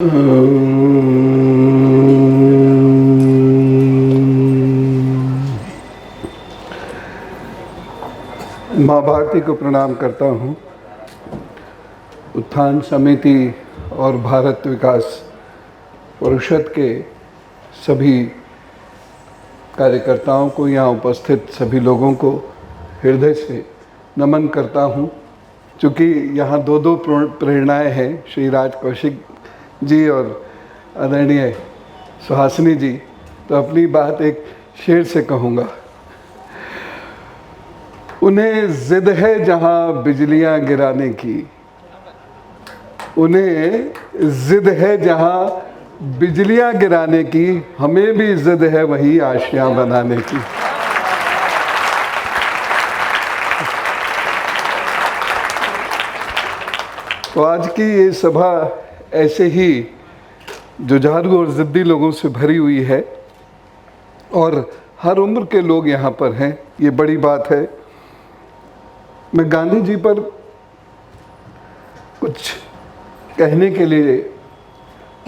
माँ भारती को प्रणाम करता हूँ। उत्थान समिति और भारत विकास परिषद के सभी कार्यकर्ताओं को, यहाँ उपस्थित सभी लोगों को हृदय से नमन करता हूँ। चूँकि यहाँ दो प्रेरणाएं हैं, श्री राज कौशिक जी और आदरणीय सुहासिनी जी, तो अपनी बात एक शेर से कहूँगा। उन्हें जिद है जहाँ बिजलियाँ गिराने की, उन्हें जिद है जहाँ बिजलियाँ गिराने की, हमें भी जिद है वही आशियाँ बनाने की। तो आज की ये सभा ऐसे ही जुझारू और ज़िद्दी लोगों से भरी हुई है और हर उम्र के लोग यहाँ पर हैं, ये बड़ी बात है। मैं गांधी जी पर कुछ कहने के लिए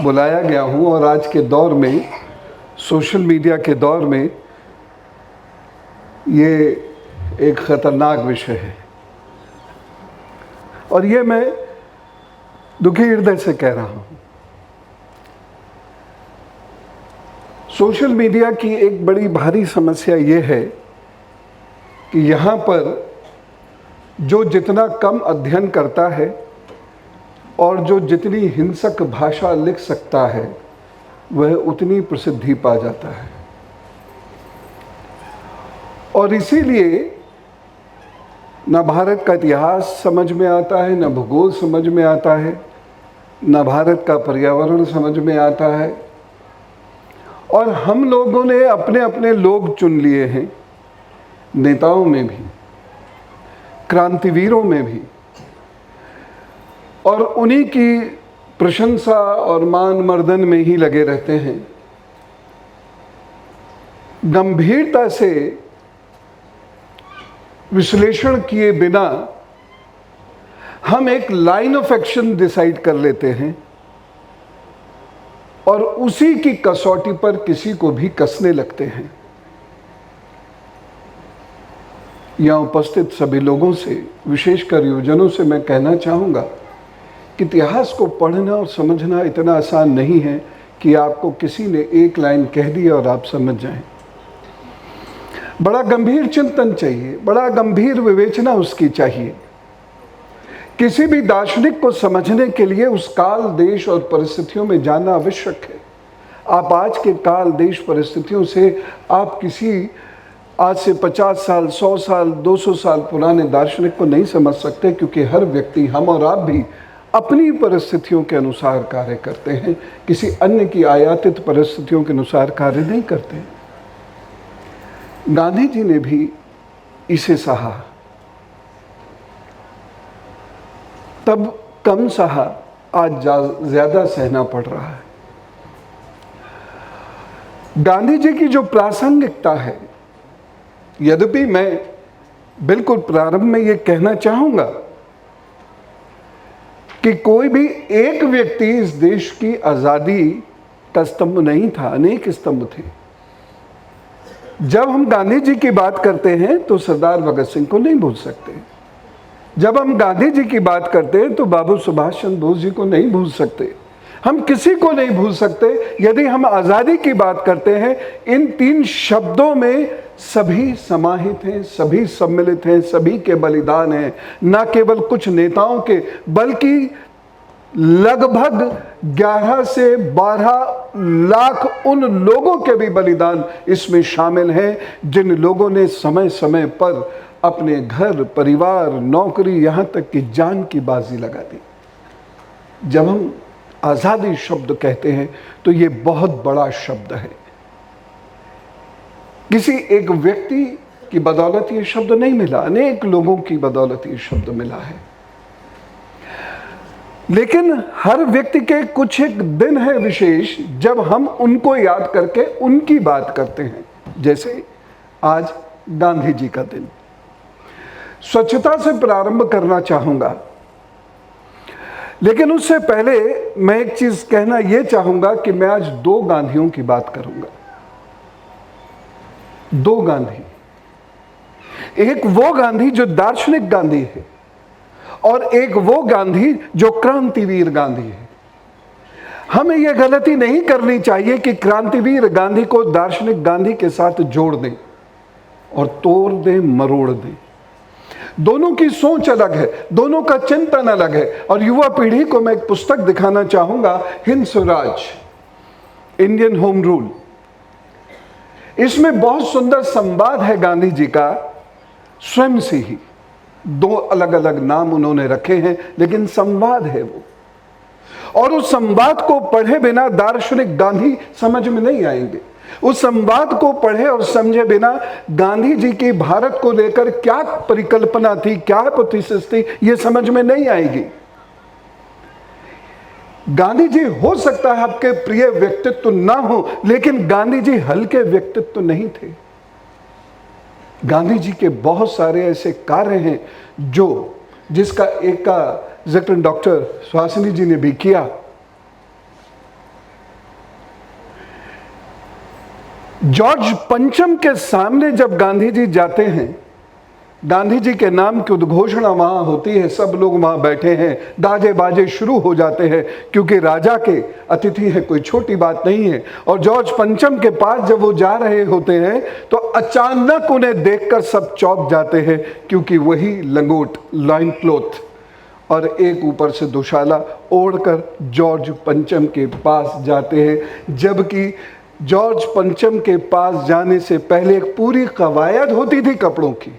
बुलाया गया हूँ और आज के दौर में, सोशल मीडिया के दौर में, ये एक ख़तरनाक विषय है और ये मैं दुखी हृदय से कह रहा हूँ। सोशल मीडिया की एक बड़ी भारी समस्या ये है कि यहाँ पर जो जितना कम अध्ययन करता है और जो जितनी हिंसक भाषा लिख सकता है वह उतनी प्रसिद्धि पा जाता है। और इसीलिए न भारत का इतिहास समझ में आता है, न भूगोल समझ में आता है, न भारत का पर्यावरण समझ में आता है। और हम लोगों ने अपने अपने लोग चुन लिए हैं, नेताओं में भी, क्रांतिवीरों में भी, और उन्हीं की प्रशंसा और मान मर्दन में ही लगे रहते हैं। गंभीरता से विश्लेषण किए बिना हम एक लाइन ऑफ एक्शन डिसाइड कर लेते हैं और उसी की कसौटी पर किसी को भी कसने लगते हैं। यहाँ उपस्थित सभी लोगों से, विशेषकर युवजनों से मैं कहना चाहूँगा कि इतिहास को पढ़ना और समझना इतना आसान नहीं है कि आपको किसी ने एक लाइन कह दी और आप समझ जाएं। बड़ा गंभीर चिंतन चाहिए, बड़ा गंभीर विवेचना उसकी चाहिए। किसी भी दार्शनिक को समझने के लिए उस काल, देश और परिस्थितियों में जाना आवश्यक है। आप आज के काल, देश, परिस्थितियों से आप किसी आज से 50 साल, 100 साल, 200 साल पुराने दार्शनिक को नहीं समझ सकते, क्योंकि हर व्यक्ति, हम और आप भी, अपनी परिस्थितियों के अनुसार कार्य करते हैं, किसी अन्य की आयातित परिस्थितियों के अनुसार कार्य नहीं करते। गांधी जी ने भी इसे सहा, तब कम सहा, आज ज्यादा सहना पड़ रहा है। गांधी जी की जो प्रासंगिकता है, यद्यपि मैं बिल्कुल प्रारंभ में ये कहना चाहूँगा कि कोई भी एक व्यक्ति इस देश की आज़ादी का स्तंभ नहीं था, अनेक स्तंभ थे। जब हम गांधी जी की बात करते हैं तो सरदार भगत सिंह को नहीं भूल सकते। जब हम गांधी जी की बात करते हैं तो बाबू सुभाष चंद्र बोस जी को नहीं भूल सकते। हम किसी को नहीं भूल सकते। यदि हम आज़ादी की बात करते हैं, इन तीन शब्दों में सभी समाहित हैं, सभी सम्मिलित हैं, सभी के बलिदान हैं। न केवल कुछ नेताओं के, बल्कि लगभग 11 से 12 लाख उन लोगों के भी बलिदान इसमें शामिल हैं, जिन लोगों ने समय समय पर अपने घर, परिवार, नौकरी, यहाँ तक कि जान की बाजी लगा दी। जब हम आज़ादी शब्द कहते हैं तो ये बहुत बड़ा शब्द है। किसी एक व्यक्ति की बदौलत ये शब्द नहीं मिला, अनेक लोगों की बदौलत ये शब्द मिला है। लेकिन हर व्यक्ति के कुछ एक दिन है विशेष, जब हम उनको याद करके उनकी बात करते हैं। जैसे आज गांधी जी का दिन। स्वच्छता से प्रारंभ करना चाहूँगा। लेकिन उससे पहले मैं एक चीज कहना यह चाहूंगा कि मैं आज दो गांधियों की बात करूंगा। दो गांधी, एक वो गांधी जो दार्शनिक गांधी है और एक वो गांधी जो क्रांतिवीर गांधी है। हमें यह गलती नहीं करनी चाहिए कि क्रांतिवीर गांधी को दार्शनिक गांधी के साथ जोड़ दें और तोड़ दें, मरोड़ दें। दोनों की सोच अलग है, दोनों का चिंतन अलग है। और युवा पीढ़ी को मैं एक पुस्तक दिखाना चाहूंगा, Hind Swaraj, Indian home rule. इसमें बहुत सुंदर संवाद है गांधी जी का, स्वयं से ही। दो अलग अलग नाम उन्होंने रखे हैं, लेकिन संवाद है वो। और उस संवाद को पढ़े बिना दार्शनिक गांधी समझ में नहीं आएंगे। उस संवाद को पढ़े और समझे बिना गांधी जी की भारत को लेकर क्या परिकल्पना थी, क्या हिपोथेसिस थी, यह समझ में नहीं आएगी। गांधी जी हो सकता है आपके प्रिय व्यक्तित्व ना हो, लेकिन गांधी जी हल्के व्यक्तित्व नहीं थे। गांधी जी के बहुत सारे ऐसे कार्य हैं जिसका एक का जिक्र डॉक्टर सुहासिनी जी ने भी किया। जॉर्ज पंचम के सामने जब गांधी जी जाते हैं, गांधी जी के नाम की उद्घोषणा वहां होती है, सब लोग वहां बैठे हैं, दाजे बाजे शुरू हो जाते हैं, क्योंकि राजा के अतिथि है, कोई छोटी बात नहीं है। और जॉर्ज पंचम के पास जब वो जा रहे होते हैं तो अचानक उन्हें देखकर सब चौंक जाते हैं, क्योंकि वही लंगोट, लाइन क्लॉथ और एक ऊपर से दुशाला ओढ़कर जॉर्ज पंचम के पास जाते हैं। जबकि जॉर्ज पंचम के पास जाने से पहले एक पूरी कवायद होती थी कपड़ों की।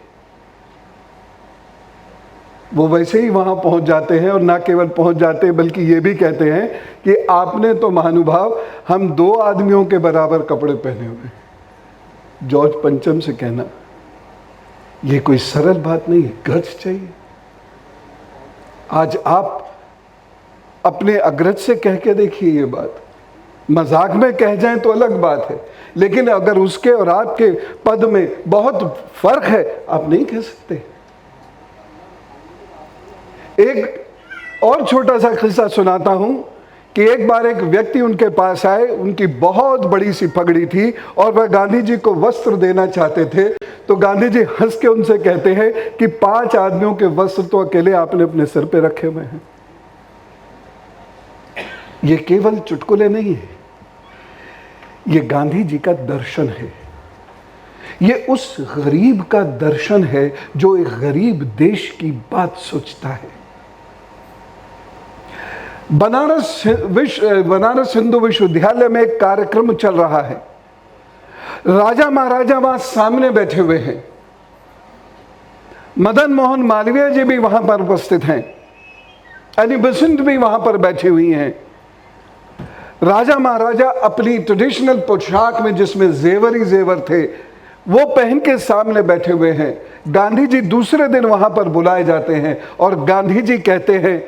वो वैसे ही वहां पहुंच जाते हैं, और ना केवल पहुंच जाते हैं बल्कि ये भी कहते हैं कि आपने तो महानुभाव हम दो आदमियों के बराबर कपड़े पहने हुए। जॉर्ज पंचम से कहना ये कोई सरल बात नहीं है, गट्स चाहिए। आज आप अपने अग्रज से कह के देखिए, ये बात मजाक में कह जाएं तो अलग बात है, लेकिन अगर उसके और आपके पद में बहुत फर्क है, आप नहीं कह सकते। एक और छोटा सा किस्सा सुनाता हूं कि एक बार एक व्यक्ति उनके पास आए, उनकी बहुत बड़ी सी पगड़ी थी और वह गांधी जी को वस्त्र देना चाहते थे। तो गांधी जी हंस के उनसे कहते हैं कि 5 आदमियों के वस्त्र तो अकेले आपने अपने सिर पे रखे हुए हैं। ये केवल चुटकुले नहीं है, ये गांधी जी का दर्शन है। ये उस गरीब का दर्शन है जो एक गरीब देश की बात सोचता है। बनारस हिंदू विश्वविद्यालय में एक कार्यक्रम चल रहा है। राजा महाराजा वहां सामने बैठे हुए हैं। मदन मोहन मालवीय जी भी वहां पर उपस्थित हैं। एनी बेसेंट भी वहां पर बैठी हुई हैं। राजा महाराजा अपनी ट्रेडिशनल पोशाक में, जिसमें जेवर ही जेवर थे, वो पहन के सामने बैठे हुए हैं। गांधी जी दूसरे दिन वहां पर बुलाए जाते हैं और गांधी जी कहते हैं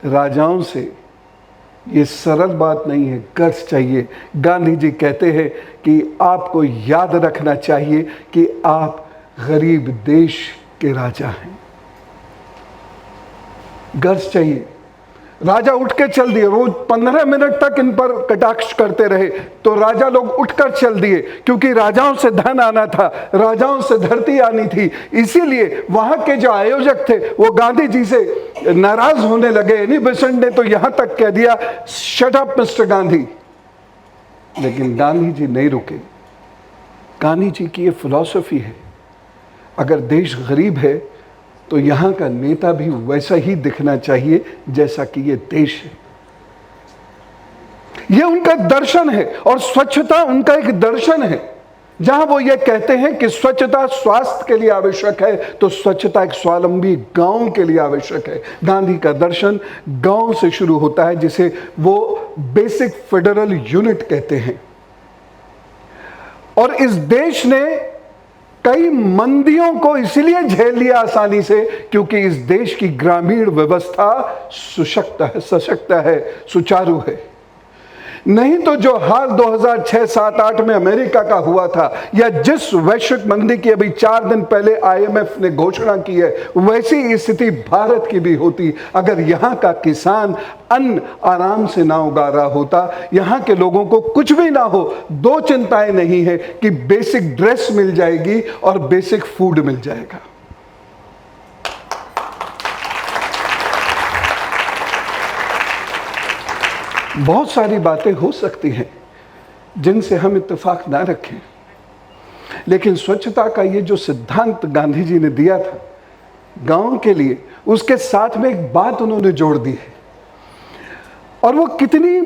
राजाओं से ये सरल बात नहीं है, गट्स चाहिए। गांधी जी कहते हैं कि आपको याद रखना चाहिए कि आप गरीब देश के राजा हैं, गट्स चाहिए। राजा उठ के चल दिए। रोज 15 मिनट तक इन पर कटाक्ष करते रहे तो राजा लोग उठकर चल दिए, क्योंकि राजाओं से धन आना था, राजाओं से धरती आनी थी। इसीलिए वहां के जो आयोजक थे वो गांधी जी से नाराज होने लगे। एनी बेसेंट ने तो यहां तक कह दिया, शट अप मिस्टर गांधी। लेकिन गांधी जी नहीं रुके। गांधी जी की ये फिलॉसफी है, अगर देश गरीब है तो यहां का नेता भी वैसा ही दिखना चाहिए जैसा कि ये देश है। ये उनका दर्शन है और स्वच्छता उनका एक दर्शन है। जहां वो ये कहते हैं कि स्वच्छता स्वास्थ्य के लिए आवश्यक है, तो स्वच्छता एक स्वावलंबी गांव के लिए आवश्यक है। गांधी का दर्शन गांव से शुरू होता है, जिसे वो बेसिक फेडरल यूनिट कहते हैं। और इस देश ने कई मंदियों को इसलिए झेल लिया आसानी से, क्योंकि इस देश की ग्रामीण व्यवस्था सशक्त है, सुचारू है। नहीं तो जो हाल 2006, 7, 8 में अमेरिका का हुआ था, या जिस वैश्विक मंदी की अभी 4 दिन पहले IMF ने घोषणा की है, वैसी स्थिति भारत की भी होती अगर यहाँ का किसान अन्न आराम से ना उगा रहा होता। यहाँ के लोगों को कुछ भी ना हो, 2 चिंताएं नहीं है कि बेसिक ड्रेस मिल जाएगी और बेसिक फूड मिल जाएगा। बहुत सारी बातें हो सकती हैं जिनसे हम इत्तेफाक ना रखें, लेकिन स्वच्छता का ये जो सिद्धांत गांधी जी ने दिया था गांव के लिए, उसके साथ में एक बात उन्होंने जोड़ दी है, और वो कितनी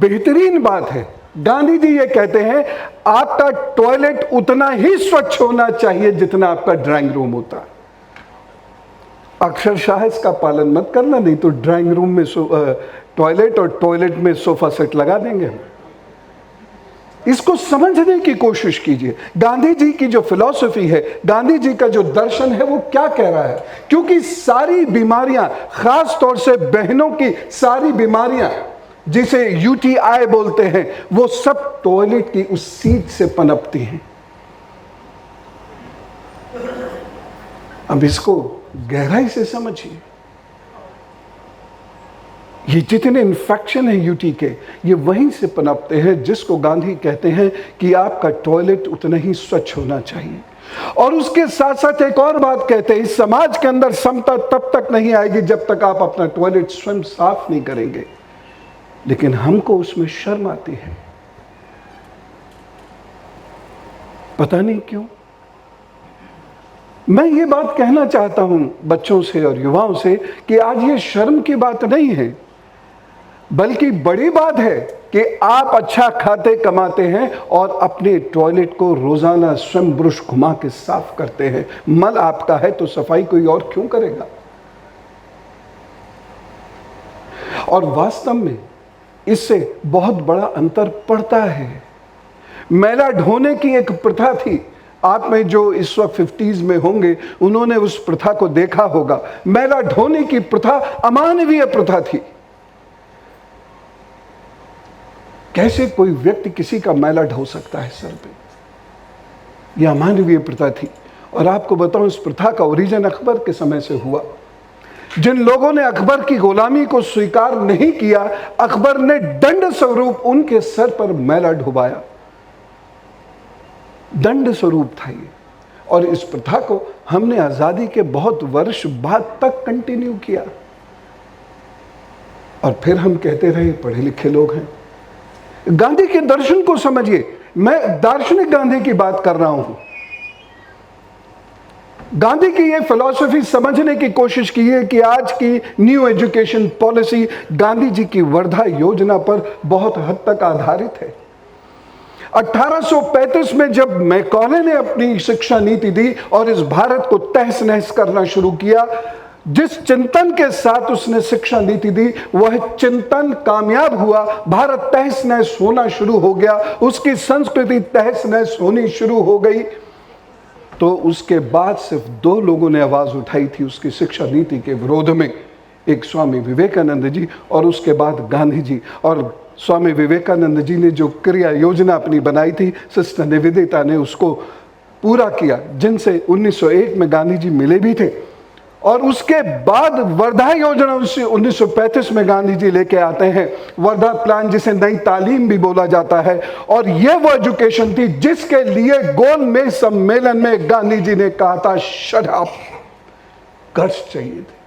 बेहतरीन बात है। गांधी जी ये कहते हैं, आपका टॉयलेट उतना ही स्वच्छ होना चाहिए जितना आपका ड्राइंग रूम होता है। अक्षरशः इसका पालन मत करना, नहीं तो ड्राइंग रूम में टॉयलेट और टॉयलेट में सोफा सेट लगा देंगे हम। इसको समझने की कोशिश कीजिए। गांधी जी की जो फिलॉसफी है, गांधी जी का जो दर्शन है, वो क्या कह रहा है, क्योंकि सारी बीमारियां, खास तौर से बहनों की सारी बीमारियां जिसे UTI बोलते हैं, वो सब टॉयलेट की उस सीट से पनपती हैं। अब इसको गहराई से समझिए। ये जितने इन्फेक्शन है यूटी के, ये वहीं से पनपते हैं, जिसको गांधी कहते हैं कि आपका टॉयलेट उतना ही स्वच्छ होना चाहिए। और उसके साथ साथ एक और बात कहते हैं, इस समाज के अंदर समता तब तक नहीं आएगी जब तक आप अपना टॉयलेट स्वयं साफ नहीं करेंगे। लेकिन हमको उसमें शर्म आती है, पता नहीं क्यों। मैं ये बात कहना चाहता हूं बच्चों से और युवाओं से कि आज ये शर्म की बात नहीं है, बल्कि बड़ी बात है कि आप अच्छा खाते कमाते हैं और अपने टॉयलेट को रोजाना स्वयं ब्रश घुमा के साफ करते हैं। मल आपका है तो सफाई कोई और क्यों करेगा। और वास्तव में इससे बहुत बड़ा अंतर पड़ता है। मैला ढोने की एक प्रथा थी, आप में जो इस वक्त 50s में होंगे उन्होंने उस प्रथा को देखा होगा। मैला ढोने की प्रथा अमानवीय प्रथा थी। कैसे कोई व्यक्ति किसी का मैला ढो सकता है सर पे, यह अमानवीय प्रथा थी। और आपको बताऊं, इस प्रथा का ओरिजिन अकबर के समय से हुआ। जिन लोगों ने अकबर की गुलामी को स्वीकार नहीं किया, अकबर ने दंड स्वरूप उनके सर पर मैला ढुबाया। दंड स्वरूप था ये। और इस प्रथा को हमने आजादी के बहुत वर्ष बाद तक कंटिन्यू किया। और फिर हम कहते रहे पढ़े लिखे लोग हैं। गांधी के दर्शन को समझिए। मैं दार्शनिक गांधी की बात कर रहा हूं। गांधी की यह फिलॉसफी समझने की कोशिश की है कि आज की new education policy Gandhi ji की वर्धा योजना पर बहुत हद तक आधारित है। 1835 में जब मैकॉले ने अपनी शिक्षा नीति दी और इस भारत को तहस नहस करना शुरू किया, जिस चिंतन के साथ उसने शिक्षा नीति दी, वह चिंतन कामयाब हुआ। भारत तहस नहस होना शुरू हो गया, उसकी संस्कृति तहस नहस होनी शुरू हो गई। तो उसके बाद सिर्फ 2 लोगों ने आवाज उठाई थी उसकी शिक्षा नीति के विरोध में, एक स्वामी विवेकानंद जी और उसके बाद गांधी जी। और स्वामी विवेकानंद जी ने जो क्रिया योजना अपनी बनाई थी, सिस्टर निवेदिता ने उसको पूरा किया, जिनसे 1901 में गांधी जी मिले भी थे। और उसके बाद वर्धा योजना 1935 में गांधी जी लेके आते हैं, वर्धा प्लान, जिसे नई तालीम भी बोला जाता है। और यह वो एजुकेशन थी जिसके लिए गोलमेज सम्मेलन में गांधी जी ने कहा था, शट अप, गट्स चाहिए थे।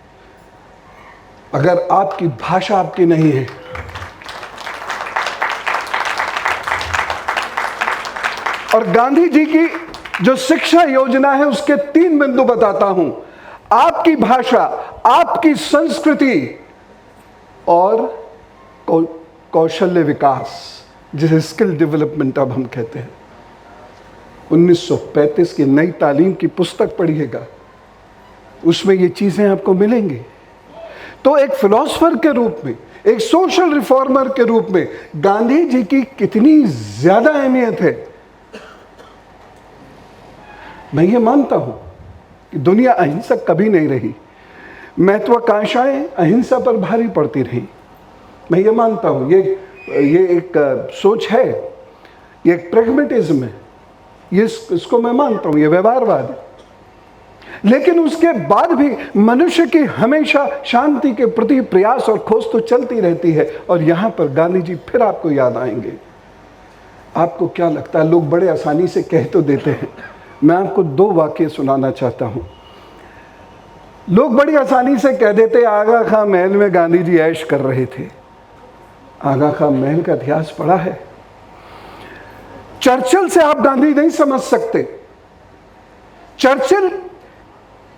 अगर आपकी भाषा आपकी नहीं है, और गांधी जी की जो शिक्षा योजना है उसके 3 बिंदु बताता हूं। आपकी भाषा, आपकी संस्कृति और कौशल्य विकास, जिसे स्किल डेवलपमेंट अब हम कहते हैं। 1935 की नई तालीम की पुस्तक पढ़िएगा, उसमें ये चीजें आपको मिलेंगी। तो एक फिलोसोफर के रूप में, एक सोशल रिफॉर्मर के रूप में गांधी जी की कितनी ज्यादा अहमियत है। मैं ये मानता हूं कि दुनिया अहिंसक कभी नहीं रही, महत्वाकांक्षाएं अहिंसा पर भारी पड़ती रही। मैं ये मानता हूं, ये ये एक सोच है, ये एक प्रेगमेटिज्म है, इसको मैं मानता हूँ, ये व्यवहारवाद है। लेकिन उसके बाद भी मनुष्य की हमेशा शांति के प्रति प्रयास और खोज तो चलती रहती है। और यहाँ पर गांधी जी फिर आपको याद आएंगे। आपको क्या लगता है, लोग बड़े आसानी से कह तो देते हैं, मैं आपको 2 वाक्य सुनाना चाहता हूँ। लोग बड़ी आसानी से कह देते आगा खां महल में गांधी जी ऐश कर रहे थे। आगा खां महल का इतिहास पढ़ा है। चर्चिल से आप गांधी नहीं समझ सकते। चर्चिल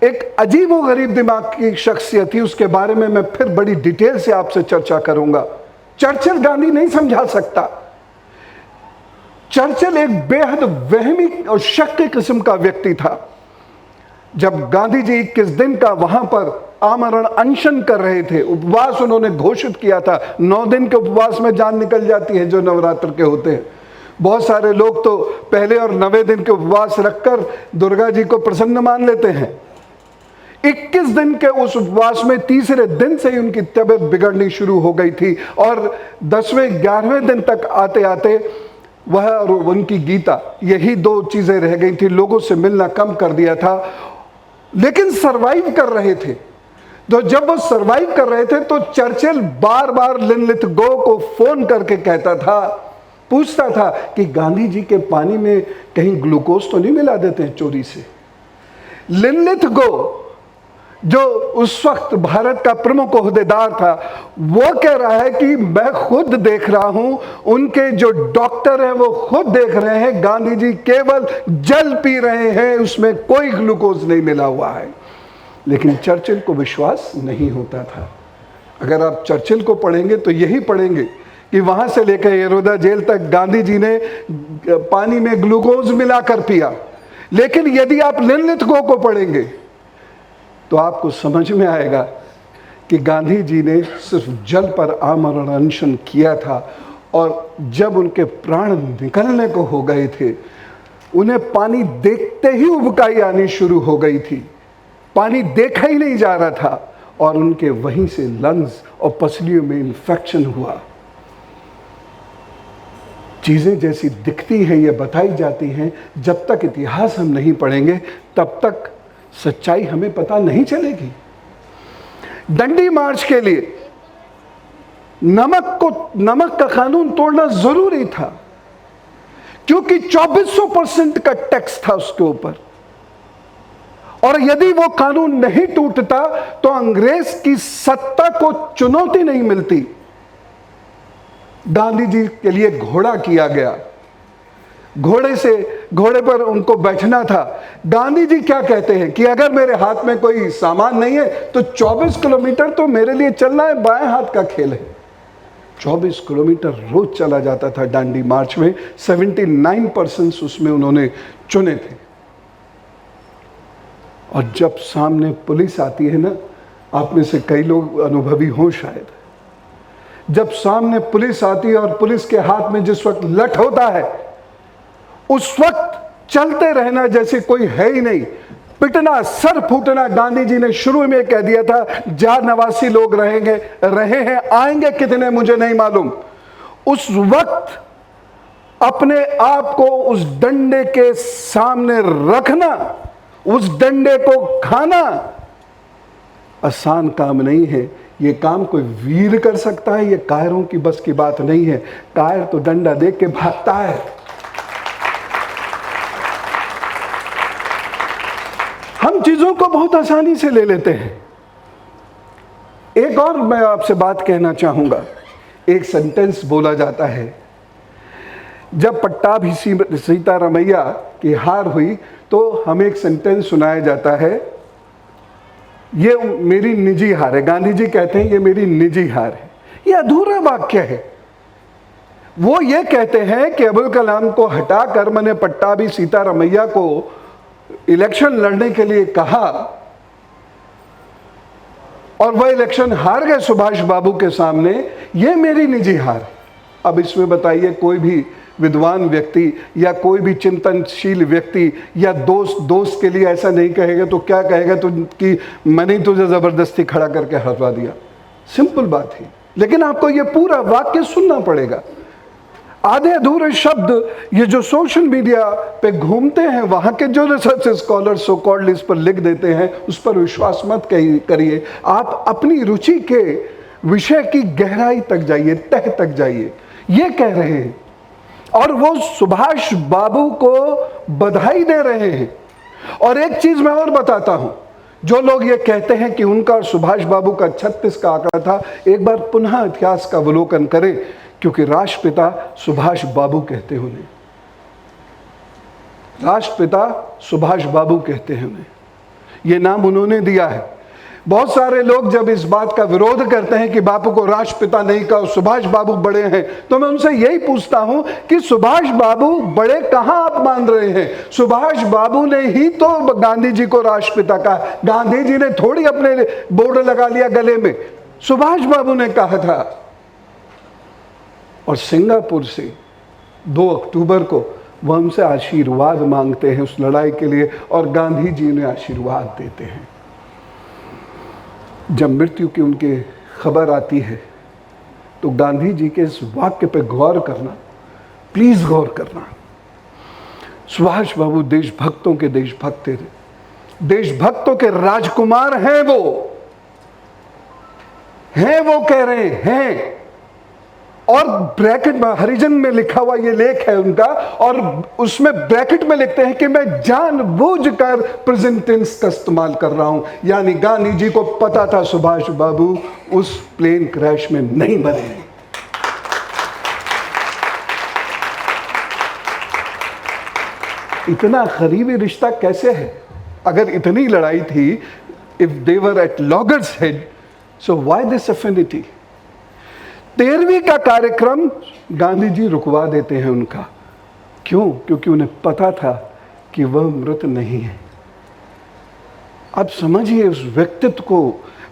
एक अजीब व गरीब दिमाग की शख्सियत थी, उसके बारे में मैं फिर बड़ी डिटेल से आपसे चर्चा करूंगा। चर्चिल गांधी नहीं समझा सकता। चर्चिल एक बेहद वहमी और शक के किस्म का व्यक्ति था। जब गांधी जी 21 दिन का वहां पर आमरण अनशन कर रहे थे, उपवास उन्होंने घोषित किया था। 9 दिन के उपवास में जान निकल जाती है जो नवरात्र के होते हैं। बहुत सारे लोग तो पहले और 9वें दिन के उपवास रखकर दुर्गा जी को प्रसन्न मान लेते हैं। 21 दिन के उस उपवास में तीसरे दिन से ही उनकी तबीयत बिगड़नी शुरू हो गई थी और 10वें 11वें दिन तक आते आते वह और उनकी गीता, यही 2 चीजें रह गई थी। लोगों से मिलना कम कर दिया था, लेकिन सरवाइव कर रहे थे। तो जब वो सरवाइव कर रहे थे तो चर्चिल बार बार लिनलिथगो को फोन करके कहता था, पूछता था कि गांधी जी के पानी में कहीं ग्लूकोज तो नहीं मिला देते हैं चोरी से। लिनलिथगो जो उस वक्त भारत का प्रमुख ओहदेदार था, वो कह रहा है कि मैं खुद देख रहा हूं, उनके जो डॉक्टर हैं वो खुद देख रहे हैं, गांधी जी केवल जल पी रहे हैं, उसमें कोई ग्लूकोज नहीं मिला हुआ है। लेकिन चर्चिल को विश्वास नहीं होता था। अगर आप चर्चिल को पढ़ेंगे तो यही पढ़ेंगे कि वहां से लेकर यरोदा जेल तक गांधी जी ने पानी में ग्लूकोज मिलाकर पिया। लेकिन यदि आप लिनलिथगो को पढ़ेंगे तो आपको समझ में आएगा कि गांधी जी ने सिर्फ जल पर आमरण अनशन किया था और जब उनके प्राण निकलने को हो गए थे, उन्हें पानी देखते ही उबकाई आनी शुरू हो गई थी। पानी देखा ही नहीं जा रहा था और उनके वहीं से लंग्स और पसलियों में इन्फेक्शन हुआ। चीजें जैसी दिखती हैं, ये बताई जाती हैं, जब तक इतिहास हम नहीं पढ़ेंगे तब तक सच्चाई हमें पता नहीं चलेगी। डंडी मार्च के लिए नमक का कानून तोड़ना जरूरी था, क्योंकि 2400% का टैक्स था उसके ऊपर। और यदि वो कानून नहीं टूटता तो अंग्रेज की सत्ता को चुनौती नहीं मिलती। गांधी जी के लिए घोड़ा किया गया, घोड़े पर उनको बैठना था। गांधी जी क्या कहते हैं कि अगर मेरे हाथ में कोई सामान नहीं है तो 24 किलोमीटर तो मेरे लिए चलना है, बाएं हाथ का खेल है। 24 किलोमीटर रोज चला जाता था दांडी मार्च में। 79% उसमें उन्होंने चुने थे। और जब सामने पुलिस आती है ना, आप में से कई लोग अनुभवी हों शायद, जब सामने पुलिस आती है और पुलिस के हाथ में जिस वक्त लठ होता है, उस वक्त चलते रहना जैसे कोई है ही नहीं, पिटना, सर फूटना। गांधी जी ने शुरू में कह दिया था, 489 लोग रहे हैं, आएंगे कितने मुझे नहीं मालूम। उस वक्त अपने आप को उस डंडे के सामने रखना, उस डंडे को खाना आसान काम नहीं है। ये काम कोई वीर कर सकता है, ये कायरों की बस की बात नहीं है। कायर तो डंडा देख के भागता है। हम चीजों को बहुत आसानी से ले लेते हैं। एक और मैं आपसे बात कहना चाहूंगा। एक सेंटेंस बोला जाता है, जब पट्टाभी सीतारमैया की हार हुई तो हमें एक सेंटेंस सुनाया जाता है, ये मेरी निजी हार है। गांधी जी कहते हैं ये मेरी निजी हार है। ये अधूरा वाक्य है। वो ये कहते हैं कि अब्दुल कलाम को हटाकर मैंने पट्टाभी सीतारमैया को इलेक्शन लड़ने के लिए कहा और वह इलेक्शन हार गए सुभाष बाबू के सामने, ये मेरी निजी हार है। अब इसमें बताइए, कोई भी विद्वान व्यक्ति या कोई भी चिंतनशील व्यक्ति या दोस्त के लिए ऐसा नहीं कहेगा तो क्या कहेगा? तो कि मैंने तुझे जबरदस्ती खड़ा करके हटवा दिया। सिंपल बात है, लेकिन आपको ये पूरा वाक्य सुनना पड़ेगा। आधे अधूरे शब्द ये जो सोशल मीडिया पे घूमते हैं, वहां के जो रिसर्च स्कॉलर सो कॉल्ड इस पर लिख देते हैं, उस पर विश्वास मत करिए। आप अपनी रुचि के विषय की गहराई तक जाइए, तह तक जाइए। ये कह रहे हैं और वो सुभाष बाबू को बधाई दे रहे हैं। और एक चीज मैं और बताता हूं, जो लोग ये कहते हैं कि उनका और सुभाष बाबू का 36 का आंकड़ा था, एक बार पुनः इतिहास का अवलोकन करें, क्योंकि राष्ट्रपिता सुभाष बाबू कहते हैं उन्हें। राष्ट्रपिता सुभाष बाबू कहते हैं उन्हें, ये नाम उन्होंने दिया है। बहुत सारे लोग जब इस बात का विरोध करते हैं कि बापू को राष्ट्रपिता नहीं कहा, सुभाष बाबू बड़े हैं, तो मैं उनसे यही पूछता हूं कि सुभाष बाबू बड़े कहां आप मान रहे हैं? सुभाष बाबू ने ही तो गांधी जी को राष्ट्रपिता कहा। गांधी जी ने थोड़ी अपने बोर्ड लगा लिया गले में, सुभाष बाबू ने कहा था। और सिंगापुर से 2 अक्टूबर को वह हमसे आशीर्वाद मांगते हैं उस लड़ाई के लिए, और गांधी जी ने आशीर्वाद देते हैं। जब मृत्यु की उनके खबर आती है तो गांधी जी के इस वाक्य पे गौर करना, प्लीज गौर करना। सुभाष बाबू देशभक्तों के देशभक्त थे, देशभक्तों के राजकुमार हैं वो कह रहे हैं। और ब्रैकेट में हरिजन में लिखा हुआ ये लेख है उनका, और उसमें ब्रैकेट में लिखते हैं कि मैं जानबूझकर प्रेजेंट टेंस का इस्तेमाल कर रहा हूं, यानी गांधी जी को पता था सुभाष बाबू उस प्लेन क्रैश में नहीं मरे। इतना करीबी रिश्ता कैसे है? अगर इतनी लड़ाई थी, if they were at loggerheads, so why this affinity? 13वीं का कार्यक्रम गांधी जी रुकवा देते हैं उनका। क्यों? क्योंकि उन्हें पता था कि वह मृत नहीं है। अब समझिए उस व्यक्तित्व को।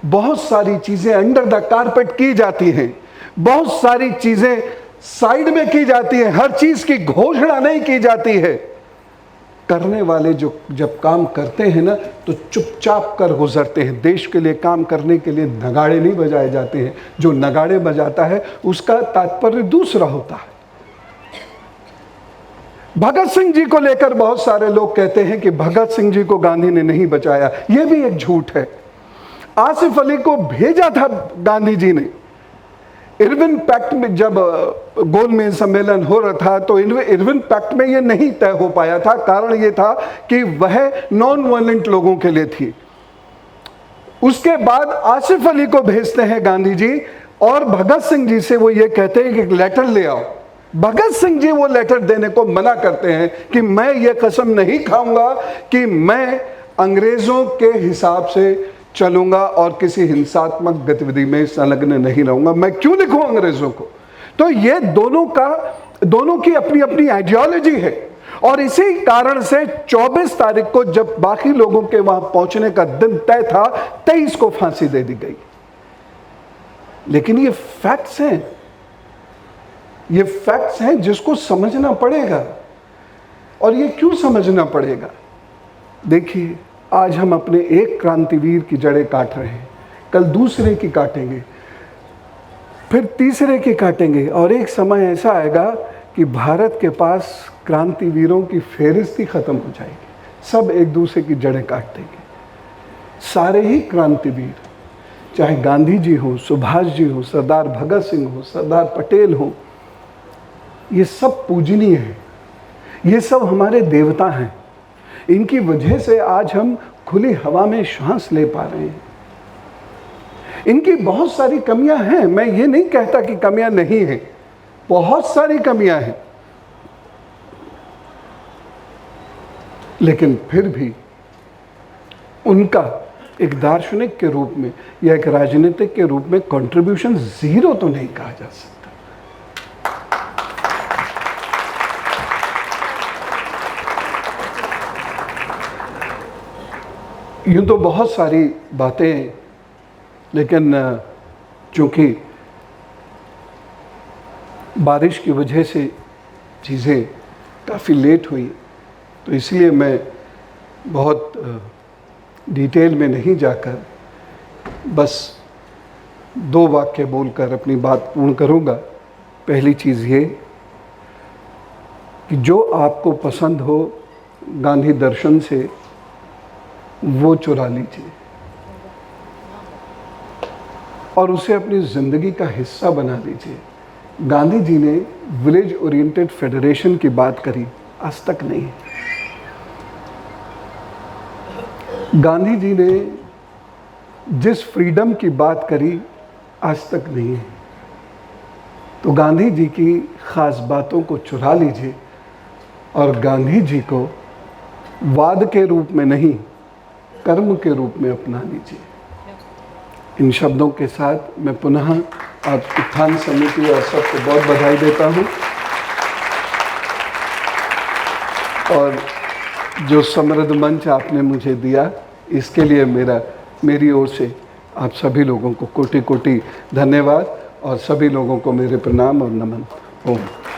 बहुत सारी चीजें अंडर द कारपेट की जाती हैं, बहुत सारी चीजें साइड में की जाती हैं, हर चीज की घोषणा नहीं की जाती है। करने वाले जो जब काम करते हैं ना, तो चुपचाप कर गुजरते हैं। देश के लिए काम करने के लिए नगाड़े नहीं बजाए जाते हैं। जो नगाड़े बजाता है उसका तात्पर्य दूसरा होता है। भगत सिंह जी को लेकर बहुत सारे लोग कहते हैं कि भगत सिंह जी को गांधी ने नहीं बचाया। यह भी एक झूठ है। आसिफ अली को भेजा था गांधी जी ने। इरविन पैक्ट में जब गोलमेज सम्मेलन हो रहा था, तो इरविन पैक्ट में यह नहीं तय हो पाया था। कारण यह था कि वह नॉन वायलेंट लोगों के लिए थी। उसके बाद आसिफ अली को भेजते हैं गांधी जी, और भगत सिंह जी से वो ये कहते हैं कि लेटर ले आओ। भगत सिंह जी वो लेटर देने को मना करते हैं कि मैं ये कसम नहीं खाऊंगा कि मैं अंग्रेजों के हिसाब से चलूंगा और किसी हिंसात्मक गतिविधि में संलग्न नहीं रहूंगा। मैं क्यों लिखूं अंग्रेजों को? तो ये दोनों की अपनी अपनी आइडियोलॉजी है। और इसी कारण से 24 तारीख को जब बाकी लोगों के वहां पहुंचने का दिन तय था, 23 को फांसी दे दी गई। लेकिन ये फैक्ट्स हैं, ये फैक्ट्स हैं जिसको समझना पड़ेगा। और ये क्यों समझना पड़ेगा? देखिए, आज हम अपने एक क्रांतिवीर की जड़ें काट रहे हैं, कल दूसरे की काटेंगे, फिर तीसरे की काटेंगे, और एक समय ऐसा आएगा कि भारत के पास क्रांतिवीरों की फेहरिस्त ही खत्म हो जाएगी। सब एक दूसरे की जड़ें काट देंगे। सारे ही क्रांतिवीर, चाहे गांधी जी हो, सुभाष जी हो, सरदार भगत सिंह हो, सरदार पटेल हो, ये सब पूजनीय हैं। ये सब हमारे देवता हैं। इनकी वजह से आज हम खुली हवा में सांस ले पा रहे हैं। इनकी बहुत सारी कमियां हैं, मैं ये नहीं कहता कि कमियां नहीं हैं, बहुत सारी कमियां हैं, लेकिन फिर भी उनका एक दार्शनिक के रूप में या एक राजनीतिक के रूप में कंट्रीब्यूशन जीरो तो नहीं कहा जा सकता। यूँ तो बहुत सारी बातें, लेकिन चूँकि बारिश की वजह से चीज़ें काफ़ी लेट हुई, तो इसलिए मैं बहुत डिटेल में नहीं जाकर बस 2 वाक्य बोलकर अपनी बात पूर्ण करूंगा। पहली चीज़ ये कि जो आपको पसंद हो गांधी दर्शन से, वो चुरा लीजिए और उसे अपनी ज़िंदगी का हिस्सा बना लीजिए। गांधी जी ने विलेज ओरिएंटेड फेडरेशन की बात करी, आज तक नहीं। गांधी जी ने जिस फ्रीडम की बात करी, आज तक नहीं है। तो गांधी जी की ख़ास बातों को चुरा लीजिए और गांधी जी को वाद के रूप में नहीं, कर्म के रूप में अपना लीजिए। इन शब्दों के साथ मैं पुनः आप उत्थान समिति और सबको बहुत बधाई देता हूँ, और जो समृद्ध मंच आपने मुझे दिया, इसके लिए मेरी ओर से आप सभी लोगों को कोटि कोटि धन्यवाद और सभी लोगों को मेरे प्रणाम और नमन। ओम।